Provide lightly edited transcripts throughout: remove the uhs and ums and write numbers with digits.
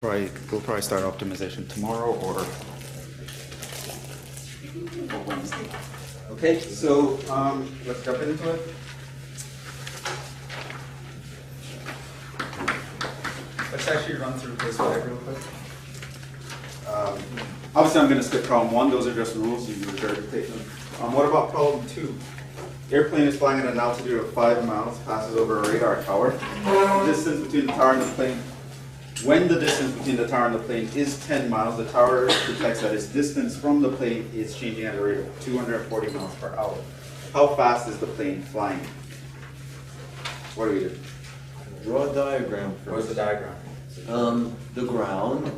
We'll probably start optimization tomorrow or Wednesday. Okay, so let's jump into it. Let's actually run through case 5 real quick. Obviously, I'm going to skip problem 1. Those are just rules. You regurgitate them. What about problem 2? Airplane is flying at an altitude of 5 miles, passes over a radar tower. The distance between the tower and the plane. When the distance between the tower and the plane is 10 miles, the tower detects that its distance from the plane is changing at a rate of 240 miles per hour. How fast is the plane flying? What do we do? Draw a diagram first. What's the diagram? The ground.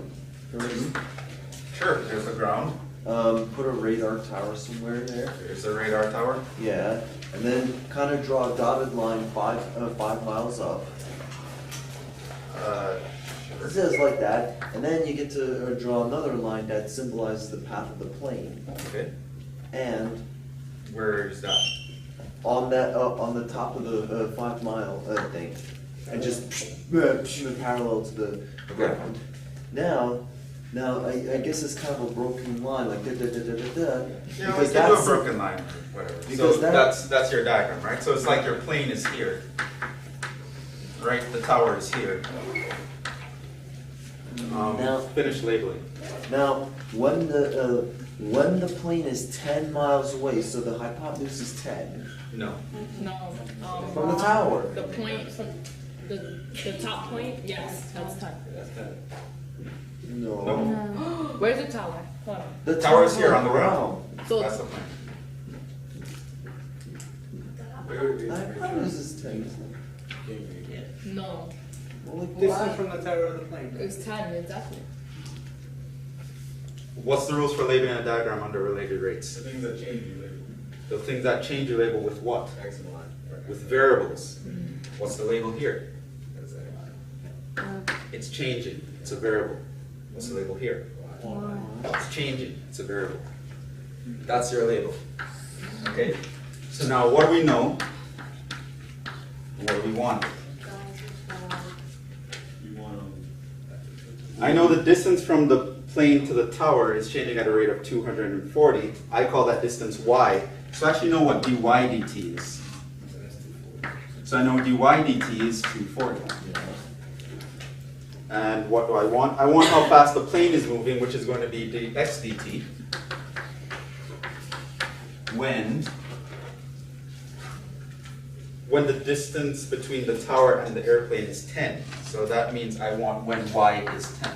Sure, there's the ground. Put a radar tower somewhere there. There's the radar tower. Yeah, and then kind of draw a dotted line 5 miles up. It says like that, and then you get to draw another line that symbolizes the path of the plane. Okay. And where is that? On that, on the top of the 5 mile thing, and just parallel to the ground. Now, I guess it's kind of a broken line, like da da da da da da. Yeah, let's do a broken line, whatever. So that's your diagram, right? So it's like your plane is here, right? The tower is here. Now finish labeling. Now, when the plane is 10 miles away, so the hypotenuse is 10. No. No. From the tower. The point from the top point. Yes, that's 10. That's 10. No. Where's the tower? Hold on. The tower is here on the ground. So That's the plane. The hypotenuse is 10. no, Well, like, Distance from the tower of the plane. it's 10 exactly. What's the rules for labeling a diagram under related rates? The things that change you label. The things that change you label with what? X and Y. With variables. What's the label here? That's it. It's changing. It's a variable. What's the label here? It's changing. It's a variable. That's your label. Okay? So now what do we know? And what do we want? I know the distance from the plane to the tower is changing at a rate of 240. I call that distance y. So I actually know what dy dt is. So I know dy dt is 240. And what do I want? I want how fast the plane is moving, which is going to be dx dt. When the distance between the tower and the airplane is 10. So that means I want when y is 10.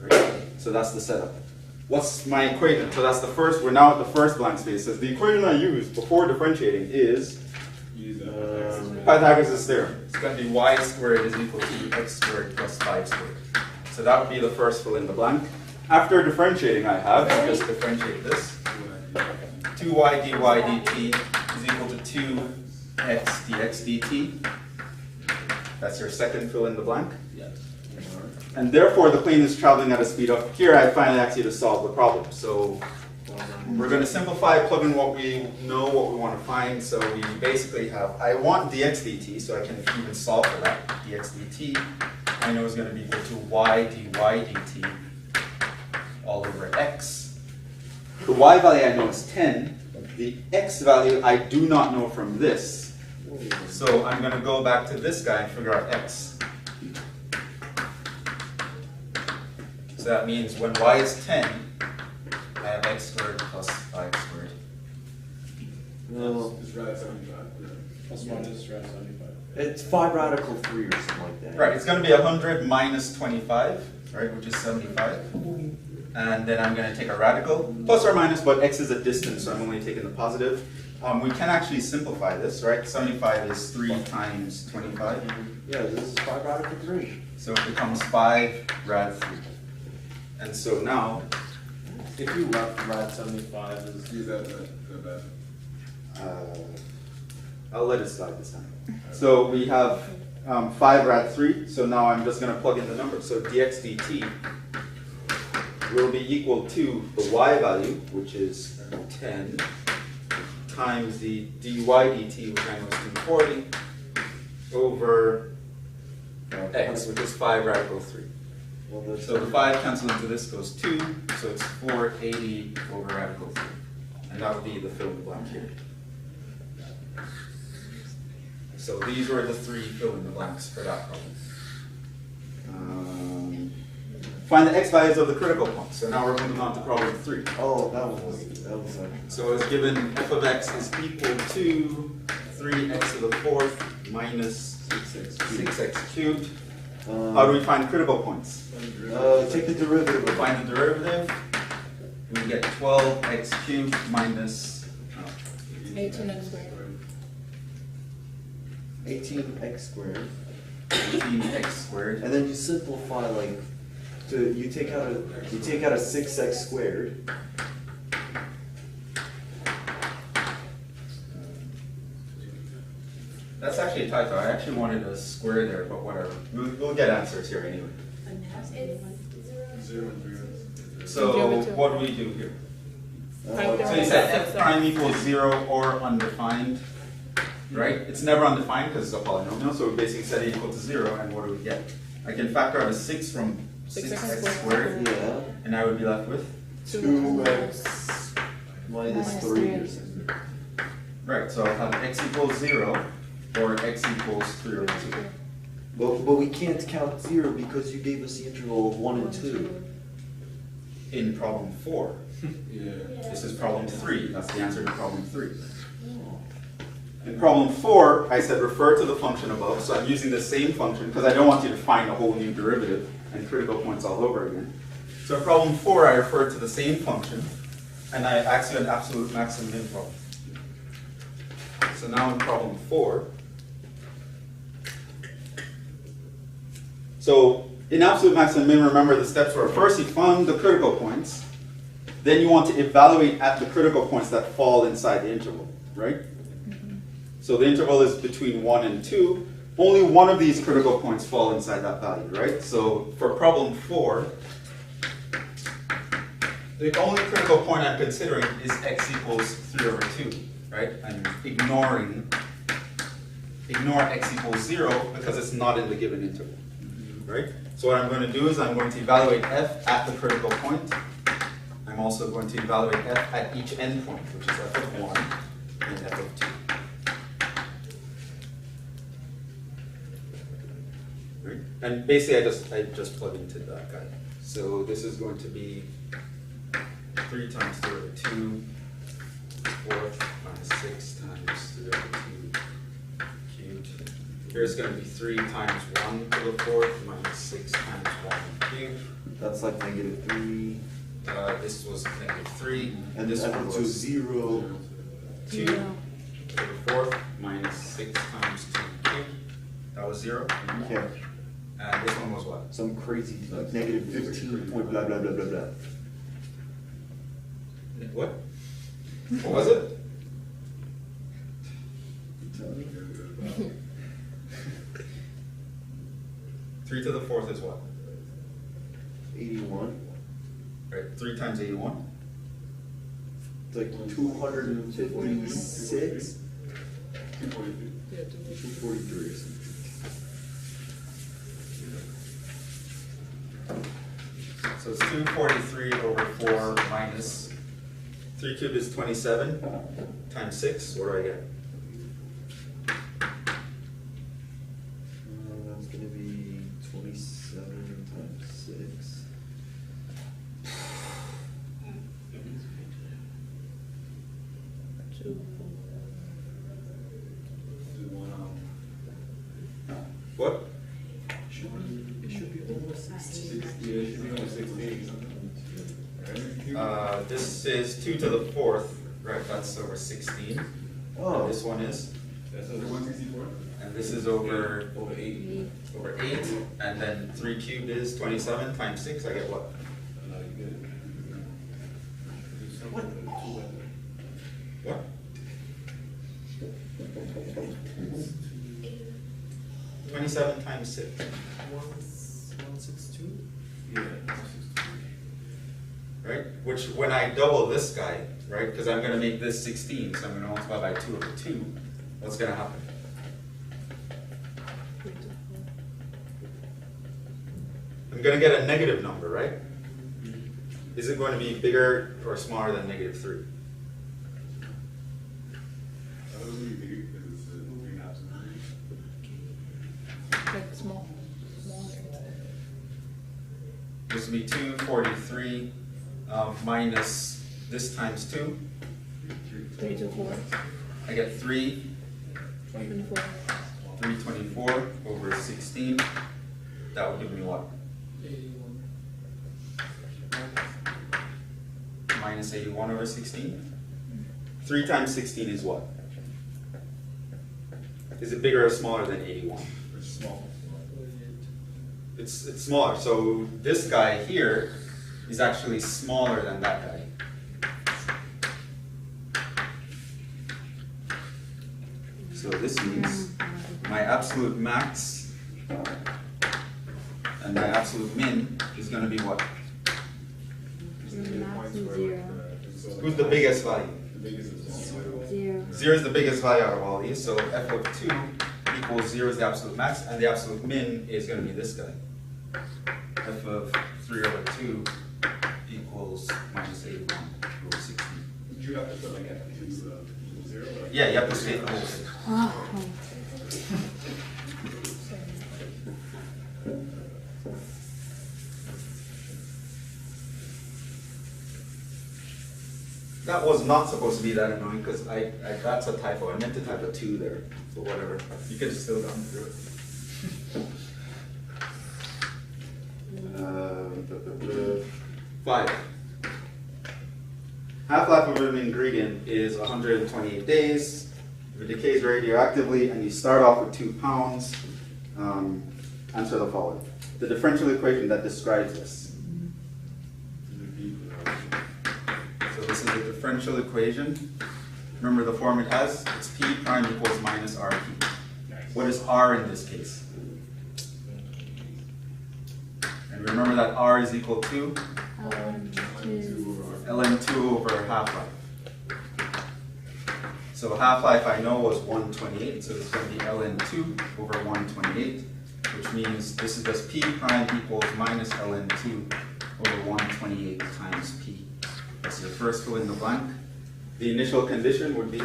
Right? So that's the setup. What's my equation? So that's the first, we're now at the first blank space. So the equation I use before differentiating is Pythagoras' theorem. It's going to be y squared is equal to x squared plus 5 squared. So that would be the first fill in the blank. After differentiating, I have, just differentiate this. 2y dy dt is equal to 2x dx dt. That's your second fill in the blank. And therefore, the plane is traveling at a speed of, here I finally ask you to solve the problem. So we're going to simplify, plug in what we know, what we want to find. So we basically have, I want dx dt, so I can even solve for that. Dx dt, I know is going to be equal to y dy dt all over x. The y value I know is 10. The x value I do not know from this. So I'm going to go back to this guy and figure out x. So that means when y is 10, I have x squared plus 5 squared. No. Just write 75. Plus 1 is write 75. It's 5 radical 3 or something like that. Right, it's going to be 100 minus 25, right, which is 75. And then I'm going to take a radical, plus or minus, but x is a distance, so I'm only taking the positive. We can actually simplify this, right? 75 is 3 times 25. Yeah, this is 5 radical 3. So it becomes 5 rad 3. And so now, If you write 75, is that the best? I'll let it slide this time. So we have 5 rad 3, so now I'm just going to plug in the numbers. So dx dt will be equal to the y value, which is 10, times the dy dt, which I know is 240, over x, which is 5 radical 3. Well, that's So the 5 cancels into this, goes 2, so it's 480 over radical 3. And that would be the fill in the blank here. So these were the 3 fill in the blanks for that problem. Find the x values of the critical points. So now we're moving on to problem 3. Oh, that was So it's given f of x is equal to 3x to the 4th minus 6x cubed. How do we find critical points? take the derivative We of find the derivative. We get 12x cubed minus 18x squared. 18x squared. 18x squared. And then you simplify you take out a 6x squared. That's actually a typo. I actually wanted a square there, but whatever. We'll get answers here anyway. So what do we do here? So you said f prime equals 0 or undefined, right? It's never undefined because it's a polynomial, so we basically set it equal to 0, and what do we get? I can factor out a 6 from 6x squared, Yeah. and I would be left with? 2x minus 3 or something. Right, so I'll have x equals 0 or x equals 3 over 2. But we can't count 0 because you gave us the interval of 1 and 2. In problem 4. Yeah. This is problem 3. That's the answer to problem 3. In problem 4, I said refer to the function above. So I'm using the same function because I don't want you to find a whole new derivative and critical points all over again. So in problem 4, I referred to the same function and I asked you an absolute maximum min problem. So now in problem 4, so in absolute maximum min, remember the steps were first you found the critical points, then you want to evaluate at the critical points that fall inside the interval, right? So the interval is between 1 and 2. Only one of these critical points fall inside that value, right? So for problem 4, the only critical point I'm considering is x equals 3 over 2, right? I'm ignore x equals 0 because it's not in the given interval, right? So what I'm going to do is I'm going to evaluate f at the critical point. I'm also going to evaluate f at each endpoint, which is f of 1 and f of 2. Right? And basically I just plug into that guy. So this is going to be 3 times 3 over 2, 4th minus 6 times 3 over 2 cubed. Here's going to be 3 times 1 to the 4th minus 6 times 1 cubed. That's like negative 3. This was negative 3. And this one was 0. 2 to the 4th minus 6 times 2 cubed. That was 0. Yeah. And this one was what? Some crazy, like negative 15 point blah blah blah blah blah. What? What was it? 3 to the 4th is what? 81. Right, 3 times 81. It's like 256. 243. 243 or something. So it's 243 over 4 minus 3 cubed is 27 times 6. What do I get? That's going to be 27 times 6. What? It should be almost 16. Yeah, it should be only 16. Right? This is 2 to the 4th, right? That's over 16. Oh. And this one is? That's over 164? And this is over Over 8. over 8. And then 3 cubed is 27 times 6. I get what? Not good. What? 27 times 6. 162? Yeah. Right? Which, when I double this guy, right, because I'm going to make this 16, so I'm going to multiply by 2 over 2, what's going to happen? I'm going to get a negative number, right? Is it going to be bigger or smaller than negative 3? Like small. This would be 243 minus this times 2. 3 to 4. I get 3, 24. 324 over 16. That would give me what? Minus 81 over 16. 3 times 16 is what? Is it bigger or smaller than 81? It's small. It's smaller. So this guy here is actually smaller than that guy. So this means my absolute max and my absolute min is going to be what? Max is 0. Who's the biggest value? The biggest is 0. 0 is the biggest value out of all these, so f of 2 equals 0 is the absolute max, and the absolute min is going to be this guy. F of 3 over 2 equals minus 81 over 16. Would you have to put like F equals 0? Yeah, you have to state the whole thing. That was not supposed to be that annoying because that's a typo. I meant to type a 2 there, but whatever. You could have still gone through it. 5. Half-life of an ingredient is 128 days. If it decays radioactively and you start off with 2 pounds, answer the following. The differential equation that describes this. So this is the differential equation. Remember the form it has? It's P prime equals minus RP. What is R in this case? And remember that R is equal to ln2 over half-life. So half-life I know was 128, so it's going to be ln2 over 128, which means this is just P prime equals minus ln2 over 128 times P. That's your first fill in the blank. The initial condition would be,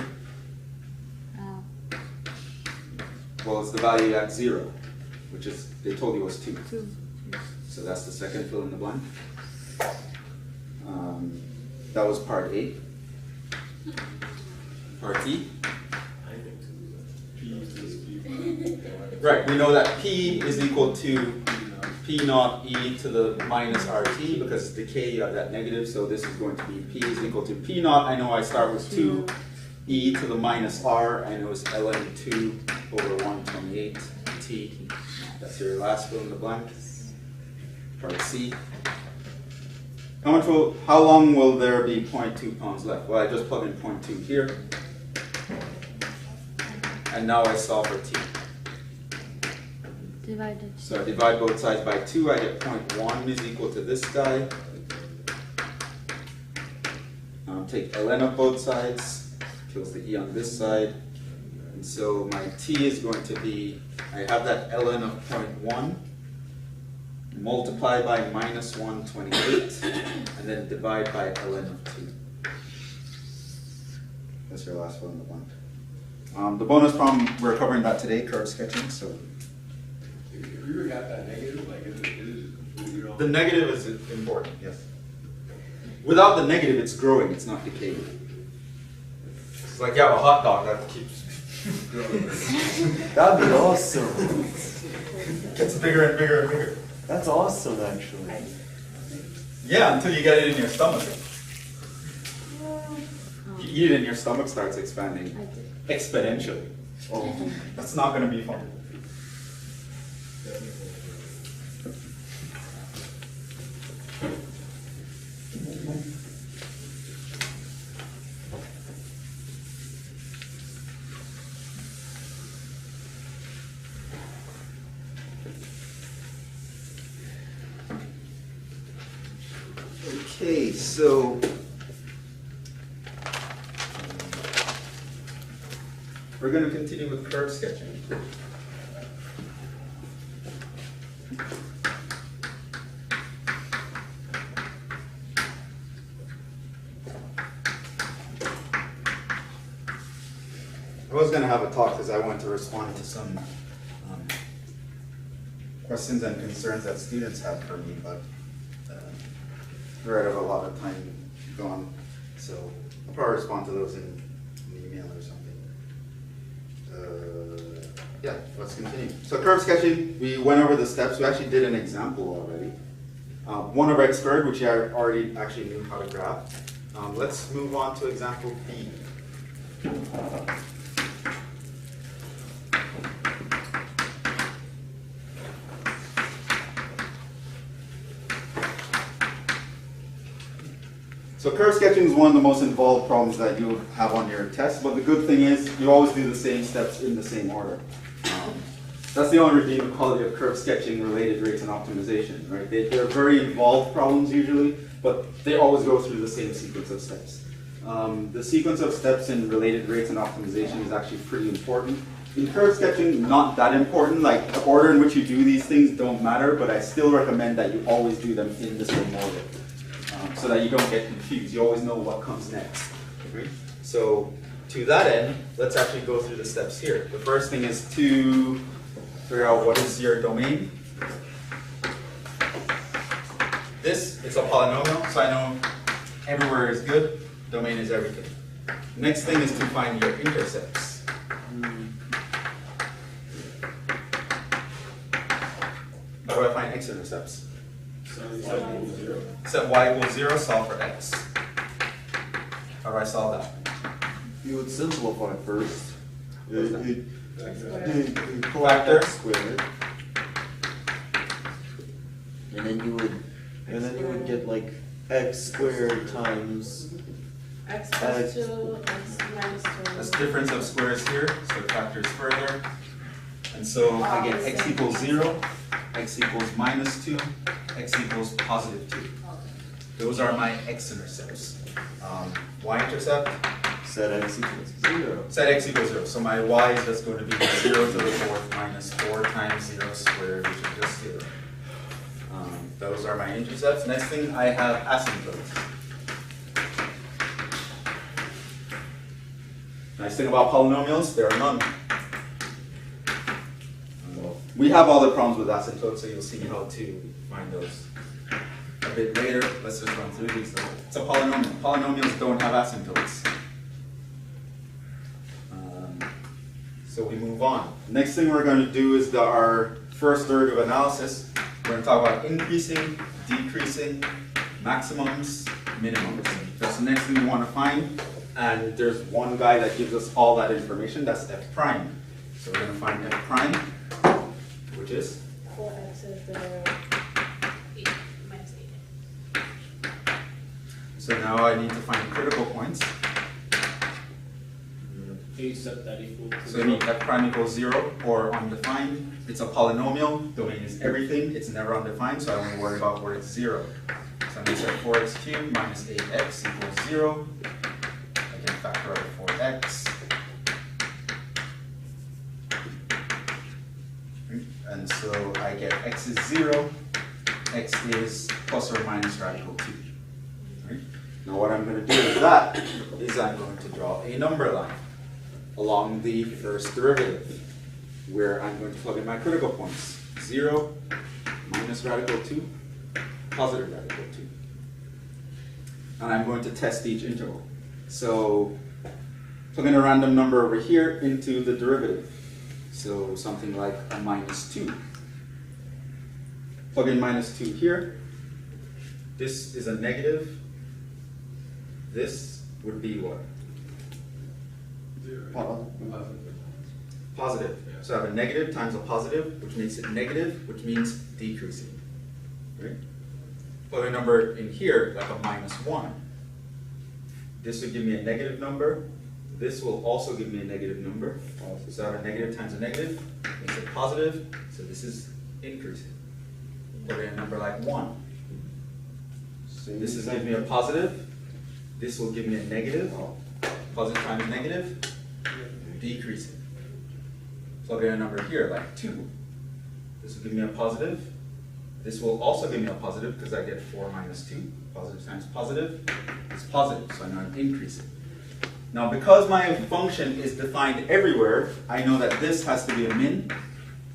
well, it's the value at 0, which is, they told you was 2. So that's the second fill in the blank. That was part A. Part E. Right, we know that P is equal to P naught E to the minus RT because it's decay, you have that negative, so this is going to be P is equal to P naught. I know I start with 2. E to the minus R, I know it's ln2 over 128 T. That's your last fill in the blank. Part C. How long will there be 0.2 pounds left? Well, I just plug in 0.2 here. And now I solve for T. Divided. So I divide both sides by 2, I get 0.1 is equal to this guy. Take ln of both sides, kills the E on this side. And so my T is going to be, I have that ln of 0.1, multiply by minus 128, and then divide by ln of 2. That's your last one in the blank. The bonus problem, we're covering that today, curve sketching, so. If you ever got that negative, like it is completely wrong. The negative is important, yes. Without the negative, it's growing, it's not decaying. It's like you have a hot dog that keeps growing. That'd be awesome. Gets bigger and bigger and bigger. That's awesome, actually. Yeah, until you get it in your stomach. You eat it and your stomach starts expanding exponentially. Oh, that's not going to be fun. Okay, so we're going to continue with curve sketching. was going to have a talk because I wanted to respond to some questions and concerns that students have for me, but we're out of a lot of time gone, so I'll probably respond to those in an email or something. Yeah, let's continue. So curve sketching, we went over the steps. We actually did an example already. 1 over x squared, which I already actually knew how to graph. Let's move on to example B. So curve sketching is one of the most involved problems that you have on your test, but the good thing is you always do the same steps in the same order. That's the only redeeming quality of curve sketching related rates and optimization, right? They're very involved problems usually, but they always go through the same sequence of steps. The sequence of steps in related rates and optimization is actually pretty important. In curve sketching, not that important, like the order in which you do these things don't matter, but I still recommend that you always do them in the same order. So that you don't get confused. You always know what comes next. Right? So to that end, let's actually go through the steps here. The first thing is to figure out what is your domain. This is a polynomial, so I know everywhere is good. Domain is everything. Next thing is to find your intercepts. How do I find x intercepts? Set y equals 0, solve for x. How do I solve that? You would simplify first. What's that? You pull out Factor. x squared, and then you would get like x squared times X plus 2, x minus 2. That's difference of squares here, so it factors further. And so I get x equals 0, x equals minus 2, x equals positive 2. Those are my x-intercepts. Y-intercept, set x equals 0. set x equals 0. So my y is just going to be 0 to the 4th minus 4 times 0 squared, which is just 0. Those are my intercepts. Next thing, I have asymptotes. Nice thing about polynomials, there are none. We have other problems with asymptotes, so you'll see how to find those a bit later. Let's just run through these. It's a polynomial. Polynomials don't have asymptotes. So we move on. Next thing we're going to do is our first derivative analysis. We're going to talk about increasing, decreasing, maximums, minimums. That's the next thing we want to find. And there's one guy that gives us all that information. That's f prime. So we're going to find f prime, which is 4x is the 8 minus 8. So now I need to find critical points. You set that equal to So I need f prime equals 0 or undefined. It's a polynomial. Domain is everything. It's never undefined, so I only worry about where it's 0. So I'm going to set 4x cubed minus 8x equals 0. I can factor out 4x. And so I get x is 0. X is plus or minus radical 2. Right? Now what I'm going to do with that is I'm going to draw a number line along the first derivative, where I'm going to plug in my critical points. 0, minus radical 2, positive radical 2. And I'm going to test each interval. So plug in a random number over here into the derivative. So something like a minus 2. Plug in minus 2 here. This is a negative. This would be what? Positive. So I have a negative times a positive, which makes it negative, which means decreasing. Right? Plug a number in here, like a minus 1. This would give me a negative number. This will also give me a negative number. So I have a negative times a negative, makes it positive, so this is increasing. Plug in a number like 1. This is giving me a positive. This will give me a negative. Positive times negative, decreasing. Plug in a number here, like 2. This will give me a positive. This will also give me a positive because I get 4 minus 2. Positive times positive is positive, so now I'm increasing. Now because my function is defined everywhere, I know that this has to be a min,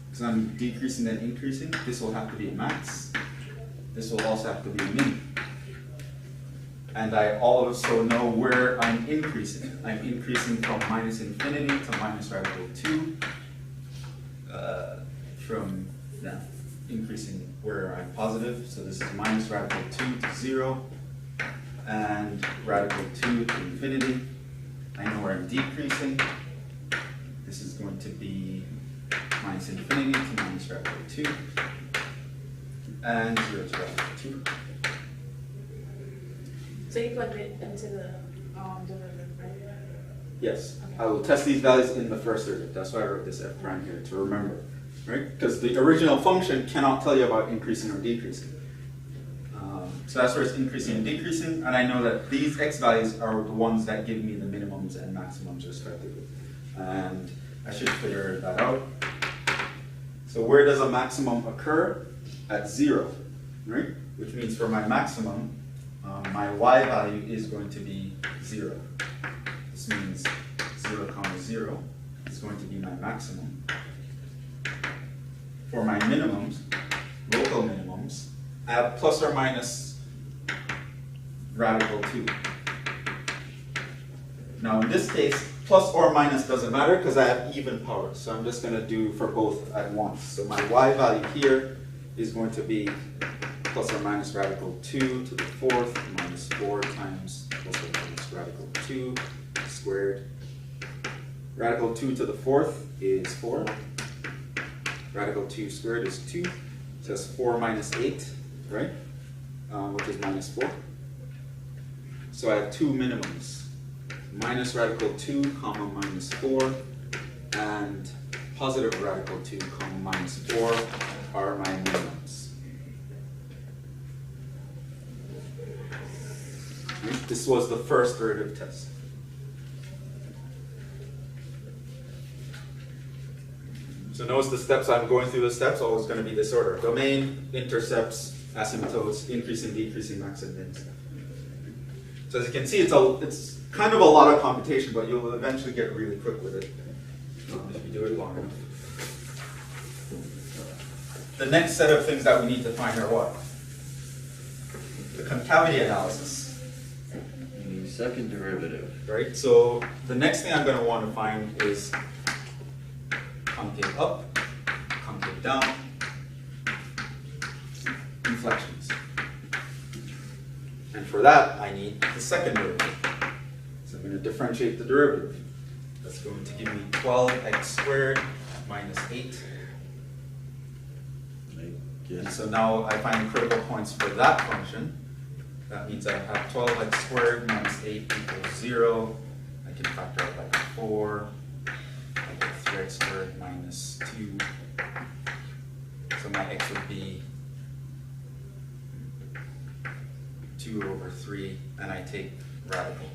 because I'm decreasing and increasing. This will have to be a max. This will also have to be a min. And I also know where I'm increasing. I'm increasing from minus infinity to minus radical 2. Increasing where I'm positive. So this is minus radical 2 to 0. And radical 2 to infinity. I know where I'm decreasing. This is going to be minus infinity to minus radical 2. And 0 to radical 2. So you plugged it into the derivative, right? Yes, I will test these values in the first derivative. That's why I wrote this f prime here, to remember, right? Because the original function cannot tell you about increasing or decreasing. So that's where it's increasing and decreasing, and I know that these x values are the ones that give me the minimums and maximums respectively. And I should figure that out. So where does a maximum occur? At 0, right? Which means for my maximum, my y value is going to be 0. This means 0, 0 is going to be my maximum. For my minimums, local minimums, I have plus or minus radical 2. Now in this case, plus or minus doesn't matter because I have even powers. So I'm just going to do for both at once. So my y value here is going to be plus or minus radical 2 to the 4th minus 4 times plus or minus radical 2 squared. Radical 2 to the 4th is 4. Radical 2 squared is 2. So that's 4 minus 8, right? Which is minus 4. So I have two minimums. Minus radical 2 comma minus 4 and positive radical 2 comma minus 4 are my minimums. This was the first derivative test. So notice the steps, I'm going through the steps, always going to be this order. Domain, intercepts, asymptotes, increasing, decreasing, max and min. So as you can see, it's kind of a lot of computation, but you'll eventually get really quick with it if you do it long enough. The next set of things that we need to find are what? The concavity analysis. The second derivative. Right, so the next thing I'm going to want to find is concave up, concave down, inflections. And for that, I need the second derivative. So I'm going to differentiate the derivative. That's going to give me 12x squared minus 8. And so now I find critical points for that function. That means I have 12x squared minus 8 equals 0. I can factor out like 4. I get 3x squared minus 2. So my x would be 2 over 3, and I take radical.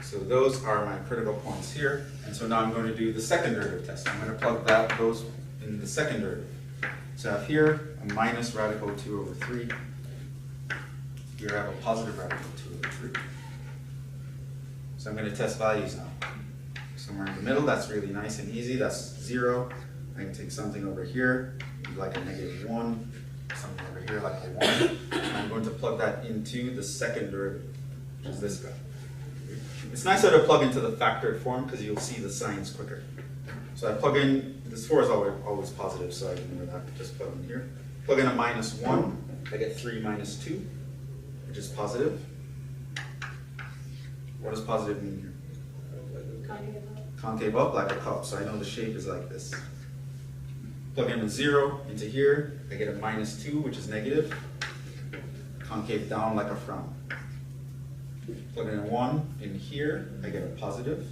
So those are my critical points here. And so now I'm going to do the second derivative test. I'm going to plug those in the second derivative. So I have here a minus radical 2 over 3. Here I have a positive radical 2 over 3. So I'm going to test values now. Somewhere in the middle, that's really nice and easy. That's 0. I can take something over here, like a -1. Something over here, like a 1. And I'm going to plug that into the second derivative, which is this guy. It's nicer to plug into the factored form because you'll see the signs quicker. So I plug in, this 4 is always positive, so I ignore that. Just plug in here. Plug in a -1, I get 3 minus 2, which is positive. What does positive mean here? Concave up. Concave up like a cup, so I know the shape is like this. Plug in a 0 into here, I get a -2, which is negative. Concave down like a frown. Plug in a 1 in here, I get a positive.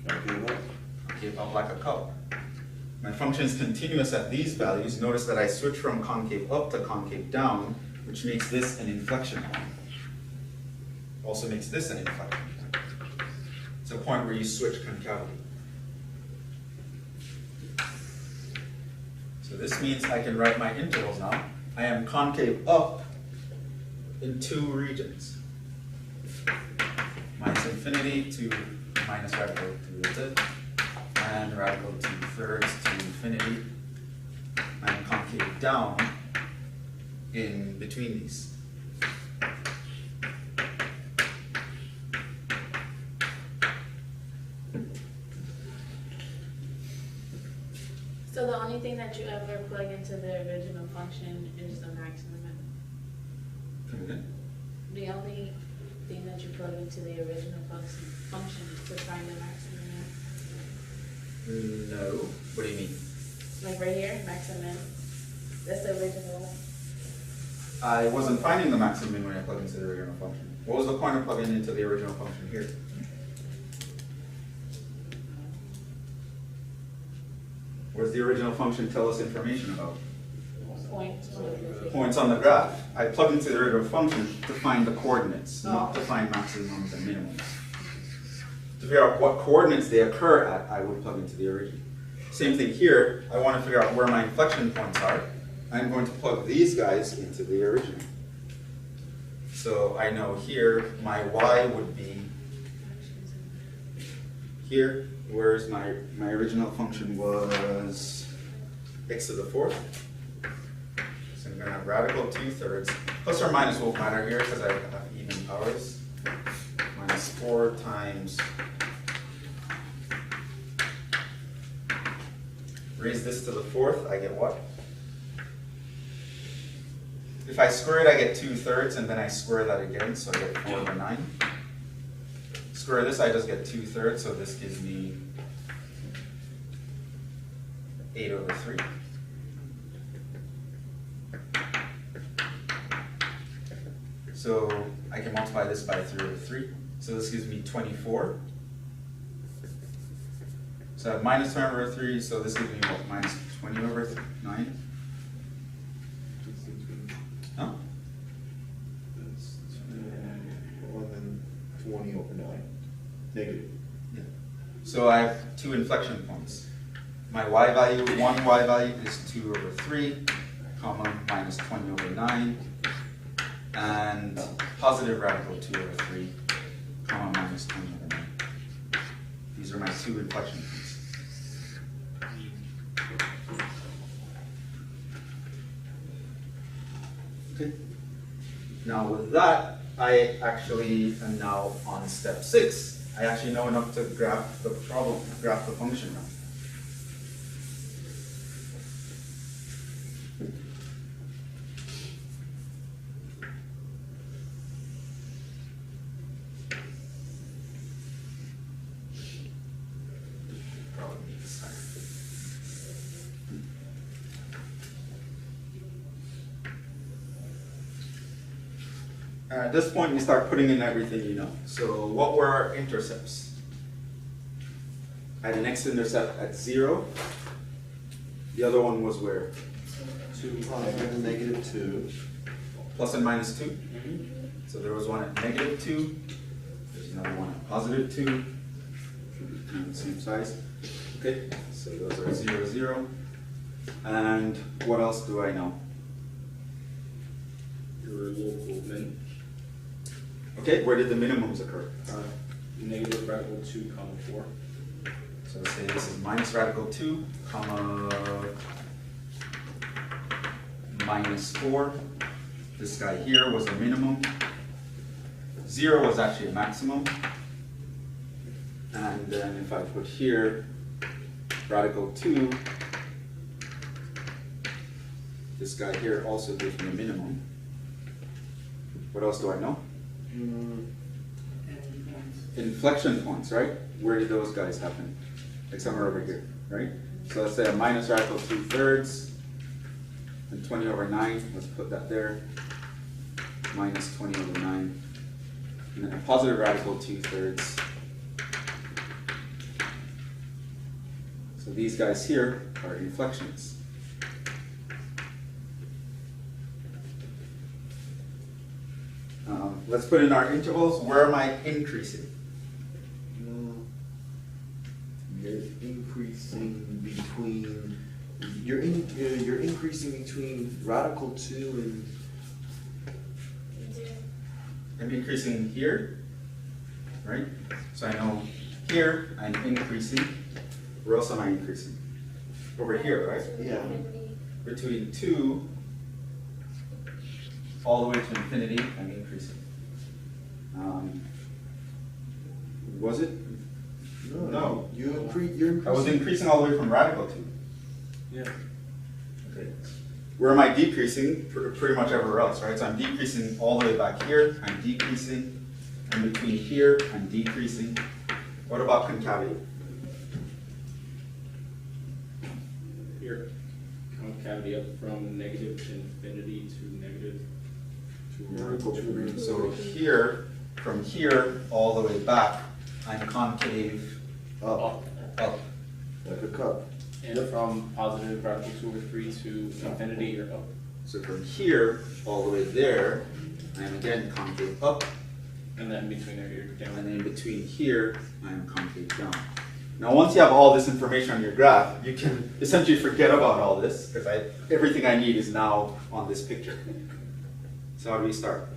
Concave up like a cup. My function is continuous at these values. Notice that I switch from concave up to concave down, which makes this an inflection point. Also makes this an inflection point. It's a point where you switch concavity. So this means I can write my intervals now. I am concave up in 2 regions. minus infinity to minus radical 2 and radical 2/3 to infinity, and concave down in between these. So the only thing that you ever plug into the original function is the maximum. Okay. The only thing that you plug into the original function is to find the maximum. No. What do you mean? Like right here, maximum. That's the original one. I wasn't finding the maximum when I plugged into the original function. What was the point of plugging into the original function here? What does the original function tell us information about? Points. Points on the graph. I plugged into the original function to find the coordinates, not to find maximums and minimums. To figure out what coordinates they occur at, I would plug into the origin. Same thing here. I want to figure out where my inflection points are. I'm going to plug these guys into the original. So I know here my y would be here, whereas my original function was x to the 4th. So I'm going to have radical 2/3. Plus or minus won't matter here because I have even powers. Minus 4 times, raise this to the 4th, I get what? If I square it, I get 2/3, and then I square that again, so I get 4/9. Square this, I just get 2/3, so this gives me 8/3. So I can multiply this by 3/3. So this gives me 24. So I have minus 20/3, so this gives me what, minus 20/9? Huh? That's 11, 20/9. Negative. Yeah. So I have two inflection points. My y value, one y value is 2/3, comma, minus 20/9, and positive radical 2/3, comma, minus 20/9. These are my two inflection points. Okay. Now with that, I actually am now on step 6. I actually know enough to graph the problem, graph the function now. Probably need this higher. At this point, you start putting in everything you know. So what were our intercepts? I had an x-intercept at 0. The other one was where? 2 and negative 2. Plus and minus 2. So there was one at negative 2. There's another one at positive 2. Kind of the same size. Okay, so those are 0, 0. And what else do I know? Your local min. Okay, where did the minimums occur? Negative radical 2, comma 4. So let's say this is minus radical 2, comma, minus 4. This guy here was a minimum. 0 was actually a maximum. And then if I put here radical 2, this guy here also gives me a minimum. What else do I know? Inflection points, right? Where did those guys happen? Like somewhere over here, right? So let's say a minus radical 2/3 and 20/9. Let's put that there. Minus 20/9. And then a positive radical 2/3. So these guys here are inflections. Let's put in our intervals. Where am I increasing? You're increasing between. You're increasing between radical 2 and. I'm increasing here right? So I know here I'm increasing. Where else am I increasing? Over here, right? Yeah. Between 2 all the way to infinity, I'm increasing. Was it? No. You're increasing. I was increasing all the way from radical 2. Yeah. Okay. Where am I decreasing? Pretty much everywhere else, right? So I'm decreasing all the way back here. I'm decreasing. In between here, I'm decreasing. What about concavity? Here, concavity up from negative infinity to negative to So here, from here all the way back, I'm concave Up. up. Like a cup. and from positive radical 2 or 3 to infinity or up. So from here all the way there, I'm again concave up, And then between there, you're down. and then in between here, I'm concave down. Now once you have all this information on your graph, you can essentially forget about all this, because everything I need is now on this picture. So how do we start?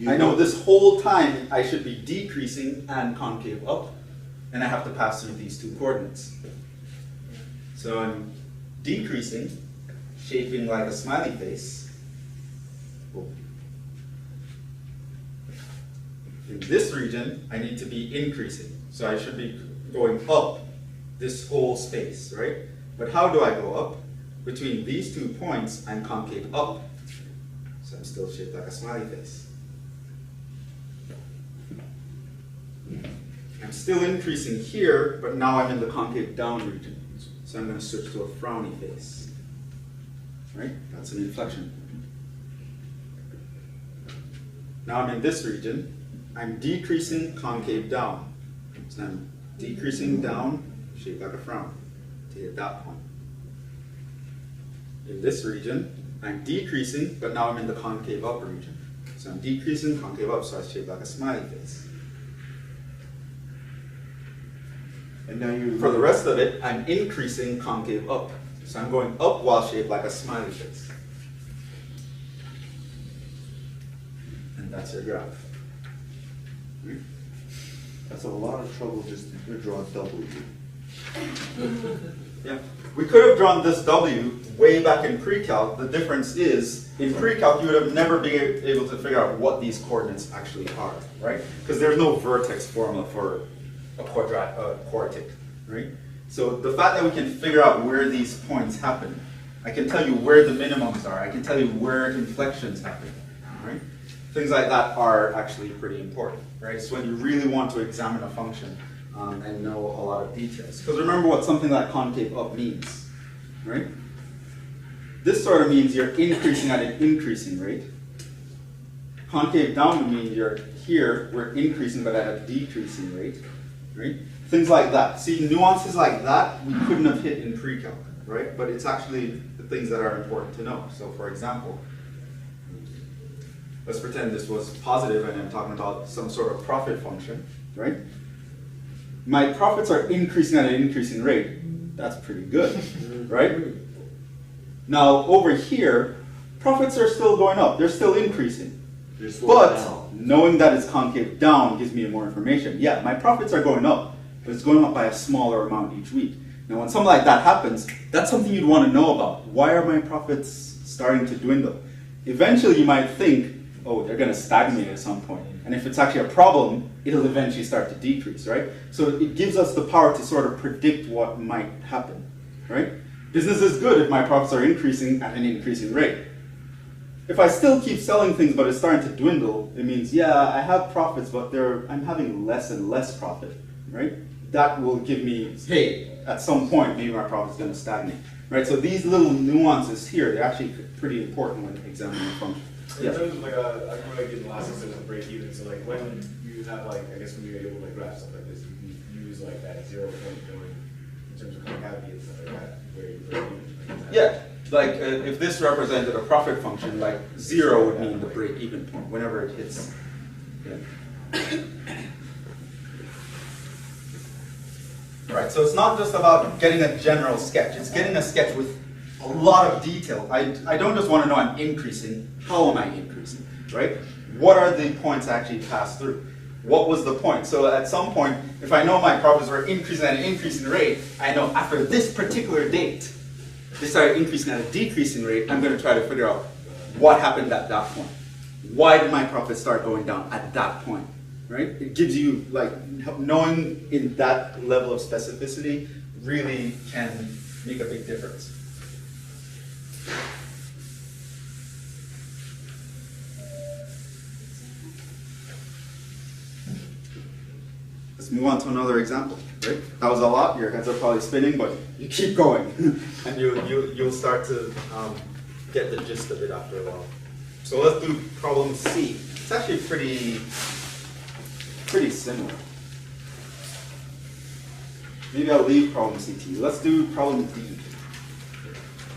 I know this whole time I should be decreasing and concave up, and I have to pass through these 2 coordinates. So I'm decreasing, shaping like a smiley face. In this region, I need to be increasing. So I should be going up this whole space, right? But how do I go up? Between these 2 points, I'm concave up. So I'm still shaped like a smiley face. I'm still increasing here, but now I'm in the concave down region. So I'm going to switch to a frowny face. Right? That's an inflection. Now I'm in this region. I'm decreasing concave down. So I'm decreasing down, shaped like a frown, to hit that point. In this region, I'm decreasing, but now I'm in the concave up region. So I'm decreasing, concave up, so I shape like a smiley face. And now you. For the rest of it, I'm increasing, concave up. So I'm going up while shaped like a smiley face. And that's your graph. That's a lot of trouble just to draw W. Yeah. We could have drawn this W way back in pre-calc. The difference is, in pre-calc, you would have never been able to figure out what these coordinates actually are, right? Because there's no vertex formula for a quartic, right? So the fact that we can figure out where these points happen, I can tell you where the minimums are, I can tell you where inflections happen, right? Things like that are actually pretty important, right? So when you really want to examine a function and know a lot of details. Because remember what something like concave up means, right? This sort of means you're increasing at an increasing rate. Concave down would mean you're here, we're increasing but at a decreasing rate, right? Things like that. See, nuances like that we couldn't have hit in pre-calc, right? But it's actually the things that are important to know. So for example, let's pretend this was positive and I'm talking about some sort of profit function, right? My profits are increasing at an increasing rate. That's pretty good, right? Now over here, profits are still going up. They're still increasing. But knowing that it's concave down gives me more information. Yeah, my profits are going up, but it's going up by a smaller amount each week. Now when something like that happens, that's something you'd want to know about. Why are my profits starting to dwindle? Eventually you might think, oh, they're going to stagnate at some point. And if it's actually a problem, it'll eventually start to decrease, right? So it gives us the power to sort of predict what might happen, right? Business is good if my profits are increasing at an increasing rate. If I still keep selling things but it's starting to dwindle, it means, yeah, I have profits, but I'm having less and less profit, right? That will give me, hey, at some point, maybe my profit's going to stagnate, right? So these little nuances here, they're actually pretty important when examining a function. In terms of like I remember like in the last episode of break even, so like when you have like, I guess when you're able to like graph stuff like this, you can use like that 0 point going in terms of concavity and stuff like that, where you break even. Like Yeah, like if this represented a profit function, like 0 would mean the break-even point, whenever it hits. Yeah. Right, so it's not just about getting a general sketch, it's getting a sketch with a lot of detail. I don't just want to know I'm increasing, how am I increasing? right? What are the points I actually passed through? What was the point? So at some point, if I know my properties were increasing at an increasing rate, I know after this particular date, they started increasing at a decreasing rate, I'm going to try to figure out what happened at that point. Why did my profits start going down at that point, right? It gives you, like, knowing in that level of specificity really can make a big difference. Let's move on to another example, right? That was a lot, your heads are probably spinning, but you keep going, and you'll start to get the gist of it after a while. So let's do problem C. It's actually pretty similar. Maybe I'll leave problem C to you. Let's do problem D.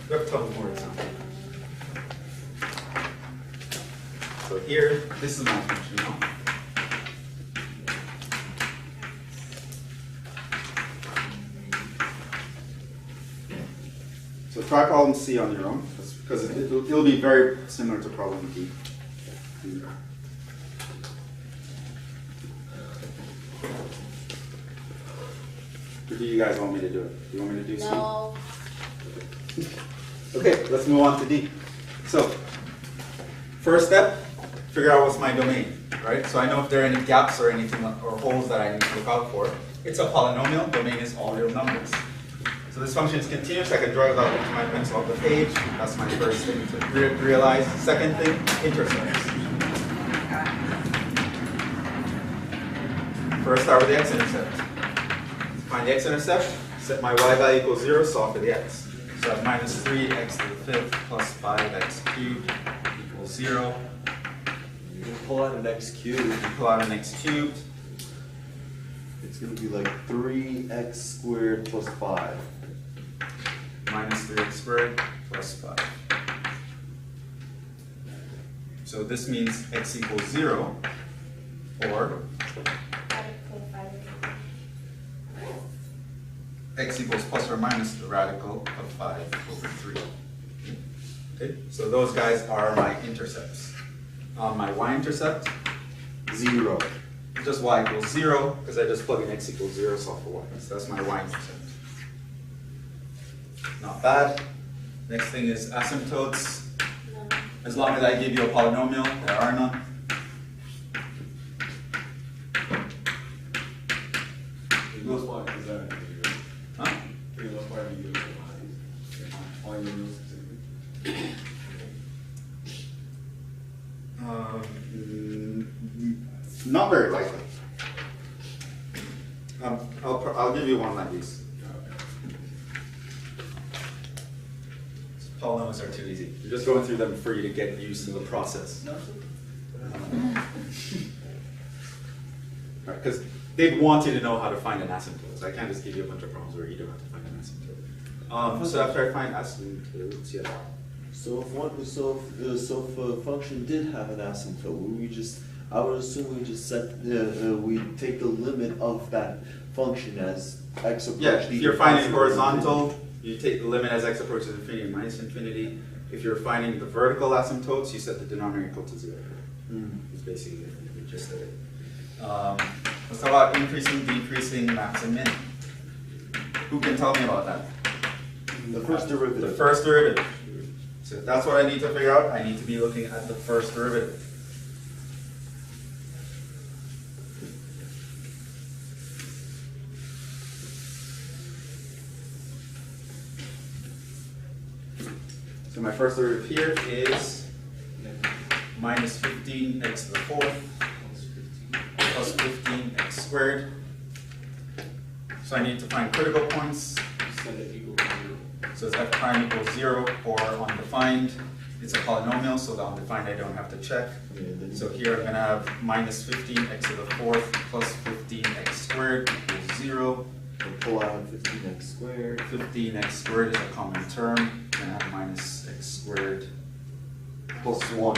We have a ton more examples. So here, this is my function now. So try problem C on your own, because it'll be very similar to problem D. Or do you guys want me to do it? Do you want me to do C? No. Okay, let's move on to D. So, first step, figure out what's my domain, right? So I know if there are any gaps or anything or holes that I need to look out for. It's a polynomial, domain is all real numbers. So this function is continuous, I can draw it out with my pencil off the page. That's my first thing to realize. Second thing, intercepts. First start with the X intercept. Find the X intercept, set my Y value equals 0, solve for the X. So I have minus 3x to the 5th plus 5x cubed equals 0. You can pull out an x cubed. Pull out an x cubed. It's going to be like 3x squared plus 5. Minus 3x squared plus 5. So this means x equals 0, or x equals plus or minus the radical of 5 over 3. Okay, so those guys are my intercepts. My y-intercept, 0. Just y equals 0, because I just plug in x equals 0, solve for y. So that's my y-intercept. Not bad. Next thing is asymptotes. No. As long as I give you a polynomial, there are none. For the most part, is that Huh? for the most part, you use polynomials specifically? Not very likely. I'll give you one like these. Polynomials are too easy. You're just going through them for you to get used to the process. Because they'd want you to know how to find an asymptote. So I can't just give you a bunch of problems where you don't have to find an asymptote. So after I find asymptotes, yeah. So if a function did have an asymptote, would we just? I would assume we just set we take the limit of that function as x approaches. Yeah, if you're finding horizontal, you take the limit as x approaches infinity and minus infinity. If you're finding the vertical asymptotes, you set the denominator equal to 0. It's basically the gist of it. Let's talk about increasing, decreasing, max and min. Who can tell me about that? The first derivative. The first derivative. So if that's what I need to figure out, I need to be looking at the first derivative. So my first derivative here is minus 15x to the 4th plus 15x squared. So I need to find critical points. So it's f prime equals 0 or undefined. It's a polynomial, so the undefined I don't have to check. So here I'm going to have minus 15x to the 4th plus 15x squared equals 0. We'll pull out 15x squared. 15x squared is a common term. I'm going to have minus x squared Plus 1.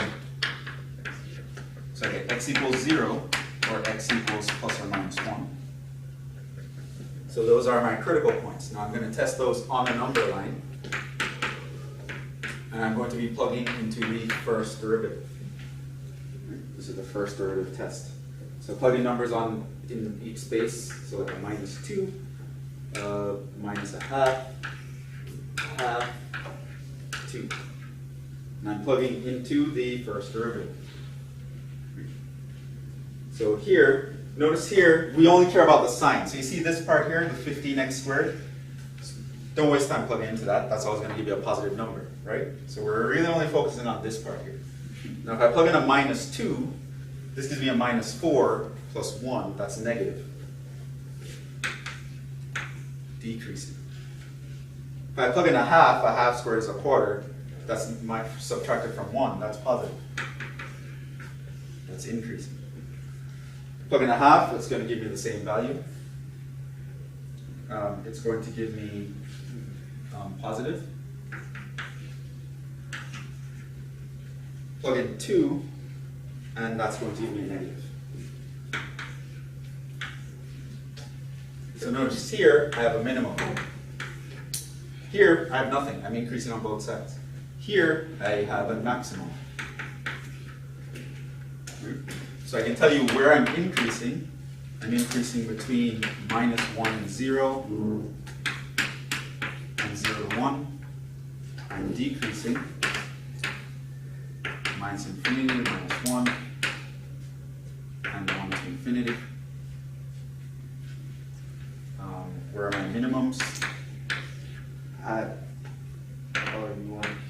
So I get x equals 0 or x equals plus or minus 1. So those are my critical points. Now I'm going to test those on a number line. And I'm going to be plugging into the first derivative. This is the first derivative test. So plugging numbers in each space, so like a -2, minus a half, 2. And I'm plugging into the first derivative. So here, notice here, we only care about the sign. So you see this part here, the 15x squared? Don't waste time plugging into that. That's always going to give you a positive number, right? So we're really only focusing on this part here. Now if I plug in a -2, this gives me a -4 plus 1. That's negative. Decreasing. If I plug in a half squared is a quarter. That's subtracted from 1. That's positive. That's increasing. Plug in a half, it's going to give me the same value. It's going to give me positive. Plug in 2, and that's going to give me a negative. So notice here, I have a minimum. Here, I have nothing. I'm increasing on both sides. Here, I have a maximum. So I can tell you where I'm increasing. I'm increasing between -1 and 0, and 0 to 1. I'm decreasing. -infinity, -1, and 1 to infinity. Where are my minimums?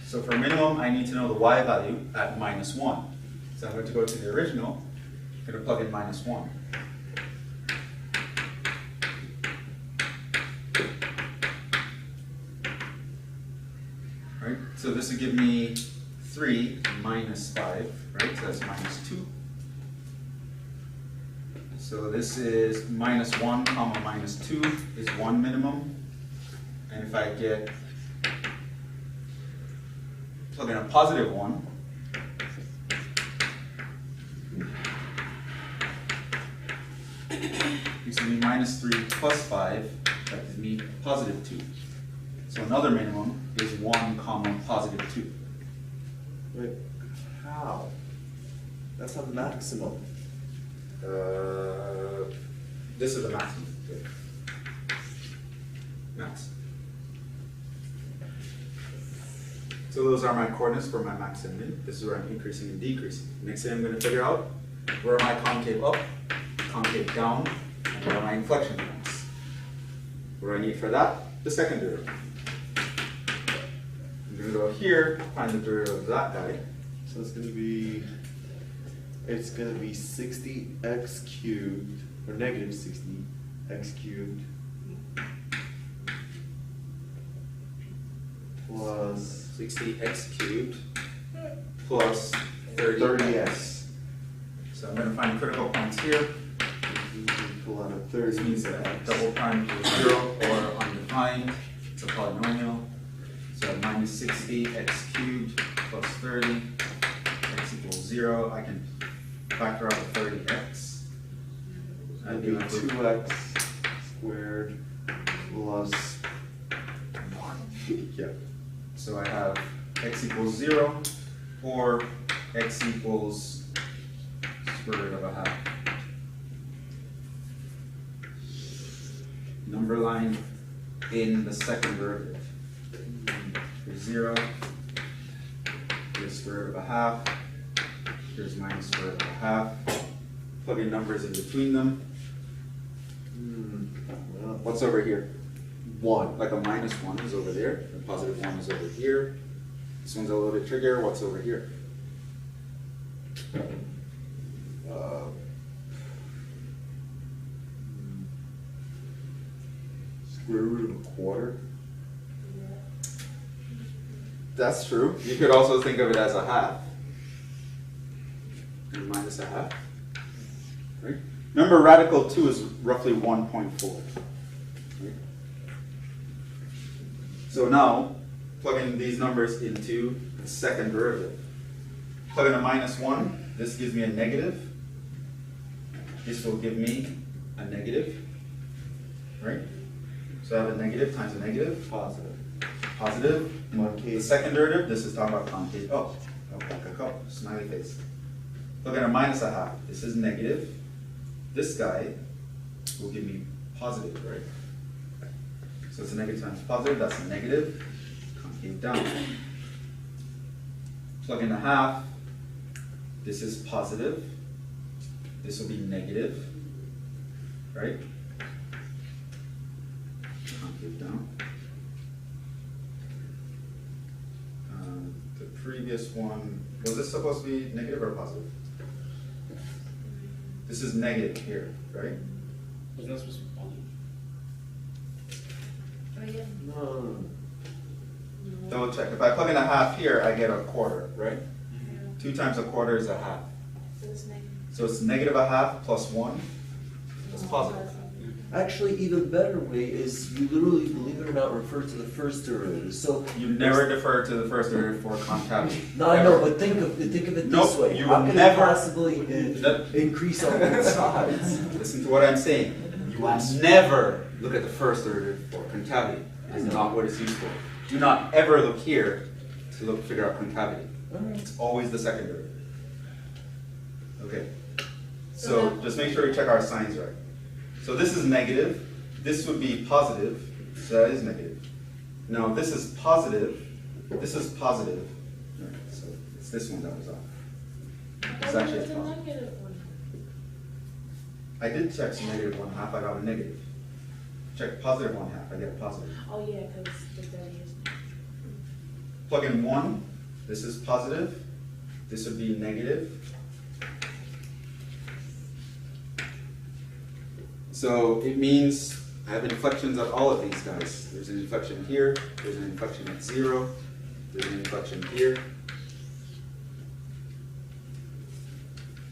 So for minimum, I need to know the y value at -1. So I'm going to go to the original. I'm going to plug in -1. Right? So this would give me 3 minus 5, right? So that's -2. So this is -1 comma -2 is 1 minimum. And if I plug in a positive 1, gives me -3 plus 5, that gives me +2. So another minimum is 1 comma +2. Wait, how? That's a maximum. This is the maximum. Okay. Max. So those are my coordinates for my max and min. This is where I'm increasing and decreasing. Next thing I'm going to figure out, where are my concave up, concave down, and where are my inflection points. What do I need for that? The second derivative. I'm going to go here, find the derivative of that guy. So it's gonna be 60x cubed, or negative 60x cubed, plus 60x cubed plus 30x. So I'm going to find critical points here. Pull out a This means that 30x. double prime equals 0 or undefined. It's a polynomial. So -60x cubed plus 30, x equals 0. I can factor out the 30x. That'd be 2x squared plus 1. Yeah. So I have x equals 0 or x equals square root of a half. Number line in the second derivative. Here's 0, here's square root of a half, here's minus square root of a half. Plug in numbers in between them. Well, What's over here? 1. Like a -1 is over there, a +1 is over here. This one's a little bit trickier. What's over here? Square root of a quarter. That's true. You could also think of it as a half. And minus a half. Right? Remember, radical 2 is roughly 1.4. Right? So now, plug in these numbers into the second derivative. Plug in a -1. This gives me a negative. This will give me a negative. Right? So I have a negative times a negative. Positive. Positive. In Concave. the second derivative, this is talking about concave up. Smiley face. Plug in a minus a half. This is negative. This guy will give me positive, right? So it's a negative times positive, that's a negative. Concave down. Plug in a half. This is positive. This will be negative, right? Concave down. The previous one, was this supposed to be negative or positive? This is negative here, right? Wasn't that supposed to be positive? Oh, yeah. No. Double check. If I plug in a half here, I get a quarter, right? Yeah. 2 times a quarter is a half. So it's negative. So it's negative a half plus 1. It's positive. Actually, even better way is you literally, believe it or not, refer to the first derivative. So You never defer to the first derivative for concavity. No, I know, Ever. but think of it this Nope, way. you How will can never- it possibly That- increase on both sides? Listen to what I'm saying. You will never look at the first derivative for concavity. It is not what it's used for. Do not ever look here to figure out concavity. Alright. It's always the second derivative. Okay. So So now- just make sure we check our signs right. So this is negative. This would be positive. So that is negative. Now this is positive. This is positive. Right, so it's this one that was off. It's Oh, actually it's a positive. negative one. I did check some negative 1/2. I got a negative. Check positive 1/2. I get a positive. Oh, yeah, because the 30 is. Plug in 1. This is positive. This would be negative. So it means I have inflections at all of these guys. There's an inflection here. There's an inflection at 0. There's an inflection here.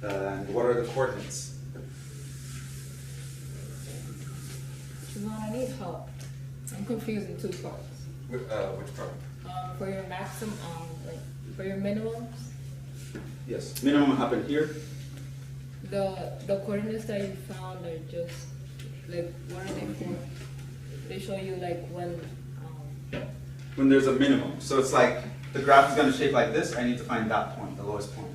And what are the coordinates? Jhevon, I need help. I'm confused in 2 parts. Which part? For your maximum, like for your minimums, Yes. Minimum happened here. the coordinates that you found are just like what are they for? They show you like When there's a minimum. So it's like the graph is going to shape like this. I need to find that point, the lowest point.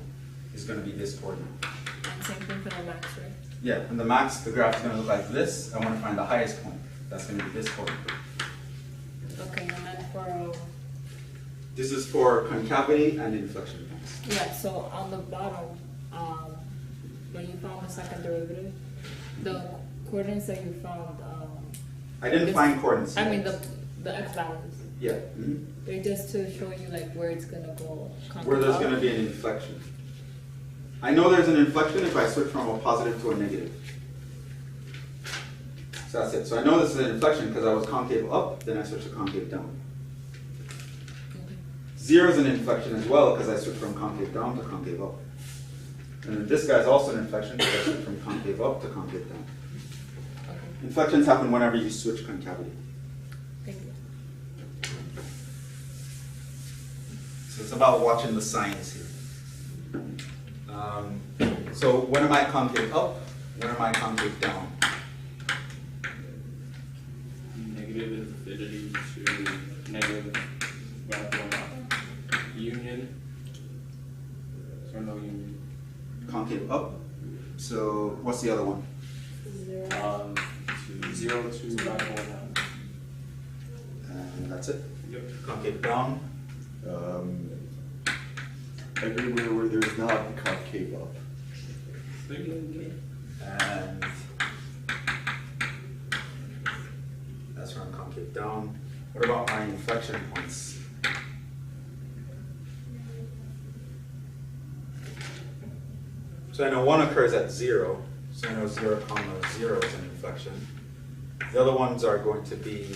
Is going to be this coordinate. and same thing for the max, right? Yeah, and the max, the graph is going to look like this. I want to find the highest point. That's going to be this coordinate. Okay, and then for This is for concavity and inflection points. yeah, so on the bottom, when you found the second derivative, the coordinates that you found, I didn't Yes. find coordinates. I yet. mean the x values, Yeah. mhm. they're just to show you like where it's gonna go. Where there's going to be an inflection. I know there's an inflection if I switch from a positive to a negative. So that's it. So I know this is an inflection because I was concave up, then I switched to concave down. Okay. 0 is an inflection as well because I switched from concave down to concave up. And then this guy's also an inflection because I switched from concave up to concave down. Okay. Inflections happen whenever you switch concavity. Thank you. So it's about watching the signs here. So when am I concave up? When am I concave down? Negative infinity to negative radical union. Or no union. Concave up. So what's the other one? 0. To 0 to radical down. And that's it. Yep. Concave down. Everywhere where there's not a concave up. And that's where I'm concave down. What about my inflection points? So I know 1 occurs at 0, so I know 0, 0 is an inflection. The other ones are going to be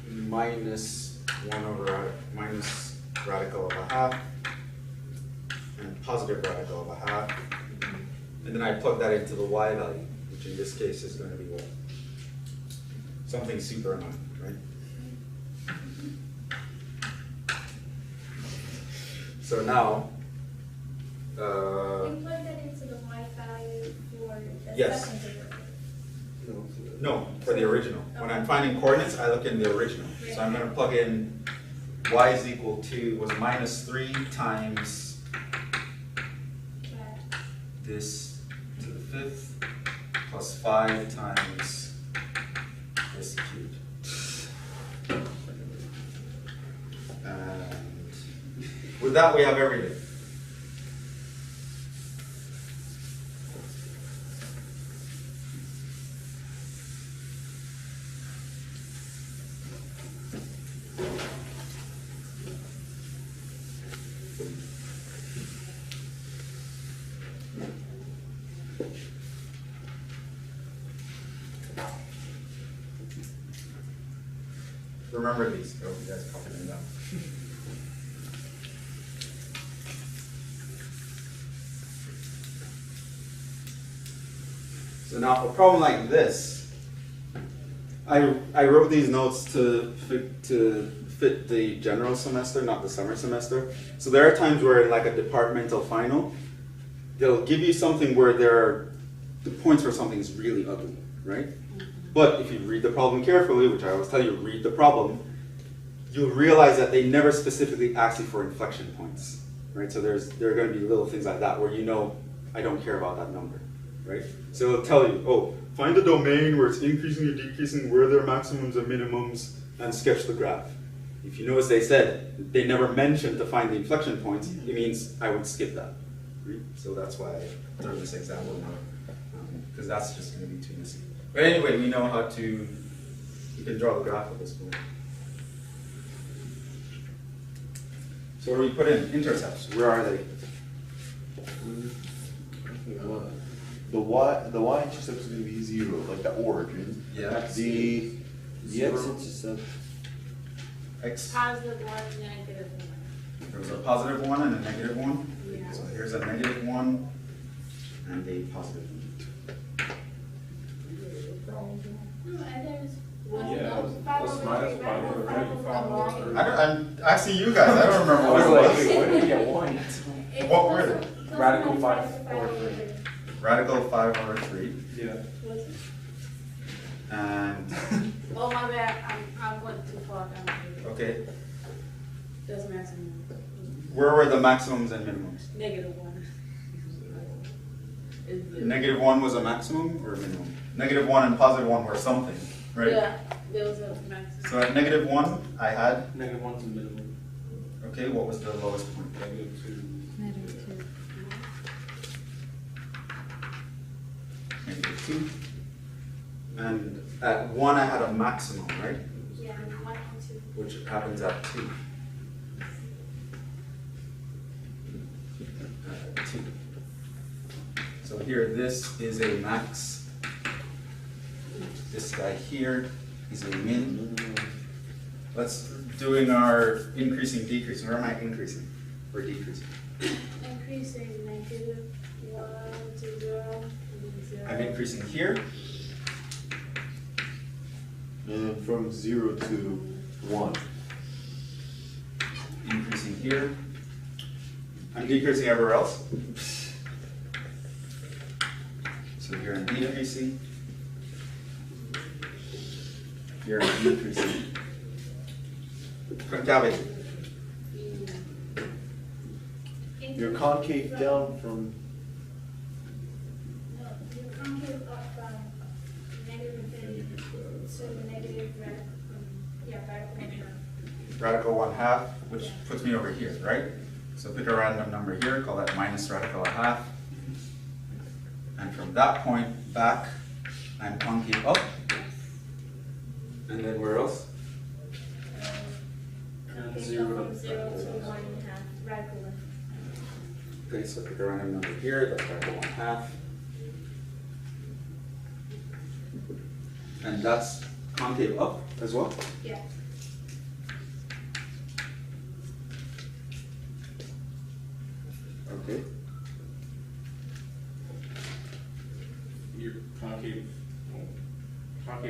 minus 1 over minus radical of a half and positive radical of a half. And then I plug that into the y value, which in this case is going to be what? Something super annoying, right? So now, You plug that into the y value for the Yes. second derivative. no, for the original. When I'm finding coordinates, I look in the original. So I'm going to plug in y is equal to, was minus 3 times this to the fifth plus 5 times this cubed. And with that, we have everything. Remember these. I hope you guys copy them down. So now a problem like this, I wrote these notes to fit the general semester, not the summer semester. So there are times where in like a departmental final, they'll give you something where there are the points where something is really ugly, right? But if you read the problem carefully, which I always tell you, read the problem, you'll realize that they never specifically ask you for inflection points, right? So there are going to be little things like that where you know, I don't care about that number, right? So it'll tell you, oh, find the domain where it's increasing or decreasing, where there are maximums and minimums, and sketch the graph. If you notice they said they never mentioned to find the inflection points, it means I would skip that, right? So that's why I throw this example now, because that's just going to be too messy. But anyway, we know how to, you can draw the graph at this point. So what do we put in? Intercepts, where are they? The y intercept is going to be 0, like the origin. Yeah. The x intercept. X. Positive 1, negative 1. There was a positive 1 and a negative 1. Yeah. So here's a negative 1 and a positive 1. And there's Yeah, plus minus 5 over 3, 5 over 3. I'm asking you guys, I don't remember what it was. Wait, where did we get 1? What were they? Radical 5 over 3. Radical 5 over 3. Yeah. What's it? And, Oh, my bad, I went too far down. okay, That's maximum. where were the maximums and minimums? Negative 1. Is the- Negative 1 was a maximum or a minimum? Negative 1 and positive 1 were something, right? Yeah, there was a maximum. So at negative 1, I had, Negative 1 is the minimum. okay, what was the lowest point? Negative 2. Negative 2. And at 1, I had a maximum, right? Yeah, 1 and 2. Which happens at 2. 2. So here, this is a max. This guy here is a min. Let's doing our increasing, decreasing. Where am I increasing or decreasing? Increasing negative 1 to 0. I'm increasing here. From 0 to 1. Increasing here. I'm decreasing everywhere else. So here I'm decreasing. Here I'm decreasing. Concavity. You're concave down from. No, you're concave up from negative infinity to the negative radical 1/2. Radical 1/2, which puts me over here, right? So pick a random number here, call that minus radical 1/2. And from that point back, I'm concave up. And then where else? Concave Zero. up from 0 to 1/2. Radical 1. Okay, so pick a random number here, that's radical 1/2. And that's concave up as well? Yeah. Okay. Your concave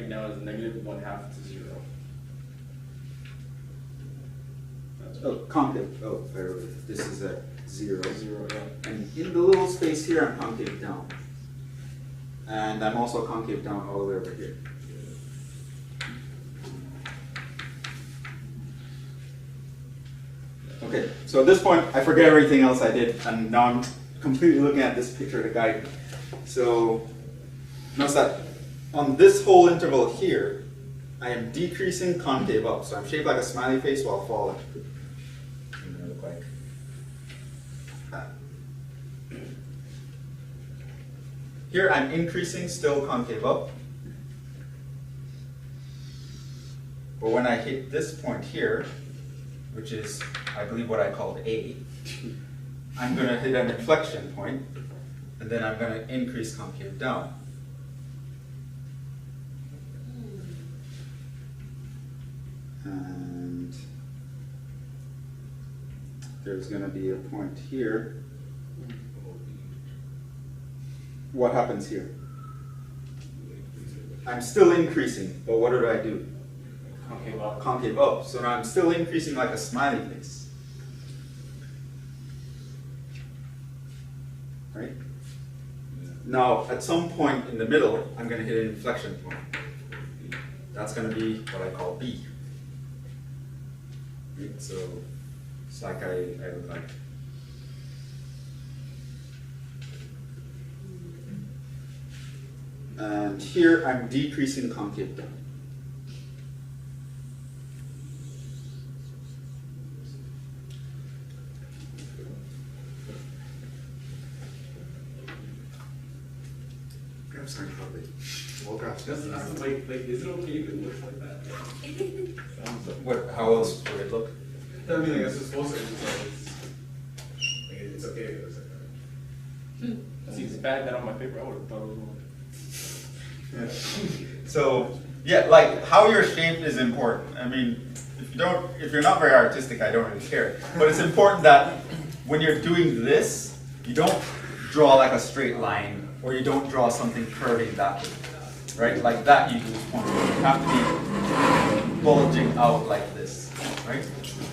now is negative 1/2 to 0. That's Oh, concave, oh, this is at 0. 0, yeah. And in the little space here, I'm concave down. And I'm also concave down all the way over here. Okay, so at this point, I forget everything else I did, and now completely looking at this picture to guide me. So notice that on this whole interval here, I am decreasing concave up. So I'm shaped like a smiley face while falling. I'm gonna look like that. Here I'm increasing, still concave up. But when I hit this point here, which is, I believe, what I called A, I'm going to hit an inflection point, and then I'm going to increase concave down. And there's going to be a point here. What happens here? I'm still increasing, but what did I do? Concave up. Concave up. So now I'm still increasing like a smiley face. Right? Now, at some point in the middle, I'm going to hit an inflection point. That's going to be what I call B. Right? So it's like I look like. And here I'm decreasing concave down. I'm sorry, probably. Well, gosh, That's like, is it okay if it looks like that? what? How else would it look? I mean, like, it's just supposed to, it's okay if it looks like that. See, it's bad that on my paper. I would have thought it was more. So yeah, like how you're shaped is important. I mean, if you're not very artistic, I don't really care. But it's important that when you're doing this, you don't draw like a straight line, or you don't draw something curving that way, right? Like that you lose point. You have to be bulging out like this, right?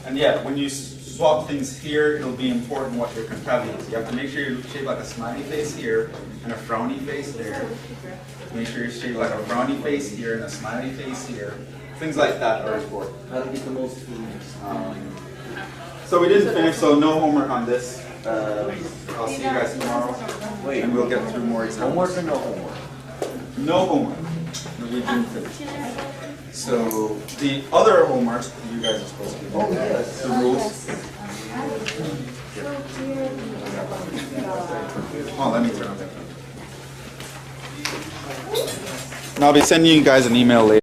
And yeah, when you swap things here, it'll be important what your concavity is. You have to make sure you're shaped like a smiley face here and a frowny face there. Make sure you're shaped like a frowny face here and a smiley face here. Things like that are important. How to get the most food. So we didn't finish, so no homework on this. Um, I'll see you guys tomorrow, Wait, and we'll get through more examples. homework or no homework? No homework. No, we didn't finish. So the other homework you guys are supposed to do. Oh, yes. The rules. Oh, let me turn on that. And I'll be sending you guys an email later.